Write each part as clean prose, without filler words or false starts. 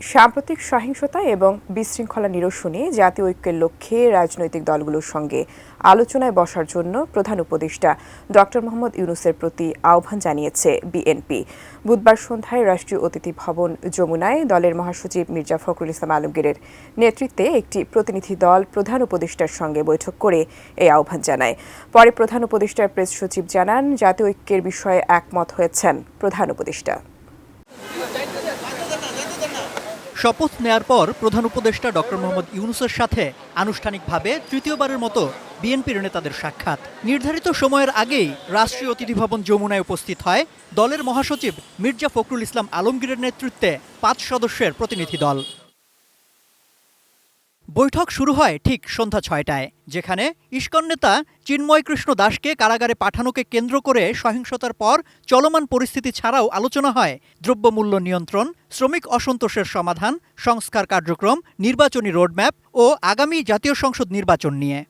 সাম্প্রতিক সহিংসতা এবং বিশৃঙ্খলা নিরসনে জাতীয় ঐক্যের লক্ষ্যে রাজনৈতিক দলগুলোর সঙ্গে আলোচনায় বসার জন্য প্রধান উপদেষ্টা ডক্টর মোহাম্মদ ইউনূসের প্রতি আহ্বান জানিয়েছে বিএনপি। বুধবার সন্ধ্যায় রাষ্ট্রীয় অতিথি ভবন যমুনায় দলের মহাসচিব মির্জা ফখরুল ইসলাম আলমগীরের নেতৃত্বে একটি প্রতিনিধি দল প্রধান উপদেষ্টার সঙ্গে বৈঠক করে এই আহ্বান জানায়। পরে প্রধান উপদেষ্টার প্রেস সচিব জানান, জাতীয় ঐক্যের বিষয়ে একমত হয়েছেন প্রধান উপদেষ্টা। শপথ নেয়ার পর প্রধান উপদেষ্টা ডক্টর মোহাম্মদ ইউনূসের সাথে আনুষ্ঠানিকভাবে তৃতীয়বারের মতো বিএনপির নেতাদের সাক্ষাৎ। নির্ধারিত সময়ের আগেই রাষ্ট্রীয় অতিথি ভবন যমুনায় উপস্থিত হয় দলের মহাসচিব মির্জা ফখরুল ইসলাম আলমগীরের নেতৃত্বে 5 সদস্যের প্রতিনিধি দল। বৈঠক শুরু হয় ঠিক সন্ধ্যা 6টায়, যেখানে ইস্কন নেতা চিন্ময় কৃষ্ণ দাসকে কারাগারে পাঠানোকে কেন্দ্র করে সহিংসতার পর চলমান পরিস্থিতি ছাড়াও আলোচনা হয় দ্রব্যমূল্য নিয়ন্ত্রণ, শ্রমিক অসন্তোষের সমাধান, সংস্কার কার্যক্রম, নির্বাচনী রোডম্যাপ ও আগামী জাতীয় সংসদ নির্বাচন নিয়ে।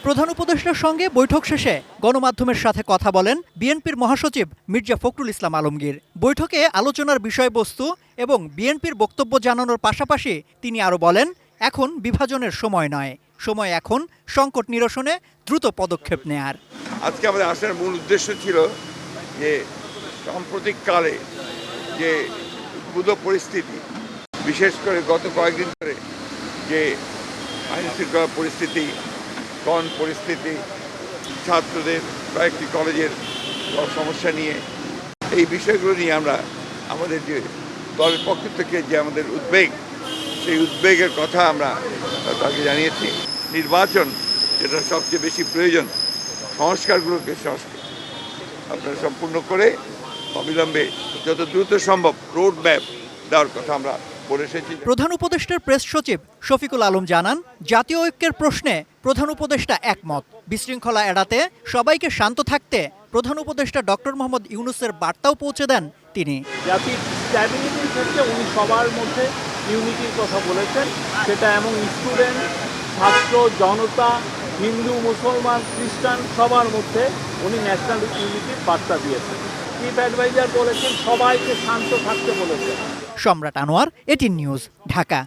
প্রধান উপদেষ্টার সঙ্গে বৈঠক শেষে গণমাধ্যমের সাথে কথা বলেন বিএনপির মহাসচিব মির্জা ফখরুল ইসলাম আলমগীর। বৈঠকে আলোচনার বিষয়বস্তু এবং বিএনপির বক্তব্য জানানোর পাশাপাশি তিনি আরও বলেন, এখন বিভাজনের সময় নয়, সময় এখন সংকট নিরসনে দ্রুত পদক্ষেপ নেয়ার। আজকে আমাদের আসার মূল উদ্দেশ্য ছিল যে সাম্প্রতিককালে যে উদ্ভূত পরিস্থিতি, বিশেষ করে গত কয়েকদিন ধরে যে আইন শৃঙ্খলা পরিস্থিতি, পরিস্থিতি, ছাত্রদের কয়েকটি কলেজের সমস্যা নিয়ে, এই বিষয়গুলো নিয়ে আমরা আমাদের যে দলের পক্ষ থেকে যে আমাদের উদ্বেগ, সেই উদ্বেগের কথা আমরা তাকে জানিয়েছি। নির্বাচন যেটা সবচেয়ে বেশি প্রয়োজন, সংস্কারগুলোকে আপনারা সম্পূর্ণ করে অবিলম্বে যত দ্রুত সম্ভব রোড ম্যাপ দেওয়ার কথা আমরা বলে এসেছি। প্রধান উপদেষ্টার প্রেস সচিব শফিকুল আলম জানান, জাতীয় ঐক্যের প্রশ্নে প্রধান উপদেষ্টা একমত। বিশৃঙ্খলা এড়াতে সবাইকে শান্ত থাকতে প্রধান উপদেষ্টা ডক্টর মোহাম্মদ ইউনূসের বার্তাও পৌঁছে দেন তিনি। জাতির স্ট্যাবিলিটির ক্ষেত্রে উনি সবার মধ্যে ইউনিটির কথা বলেছেন, সেটা এমন স্টুডেন্ট, ছাত্র, জনতা, হিন্দু, মুসলমান, খ্রিস্টান সবার মধ্যে উনি ন্যাশনাল ইউনিটির বার্তা দিয়েছেন। চিফ অ্যাডভাইজার বলেছেন সবাইকে শান্ত থাকতে বলেছেন। সম্রাট আনোয়ার, এটিএন নিউজ, ঢাকা।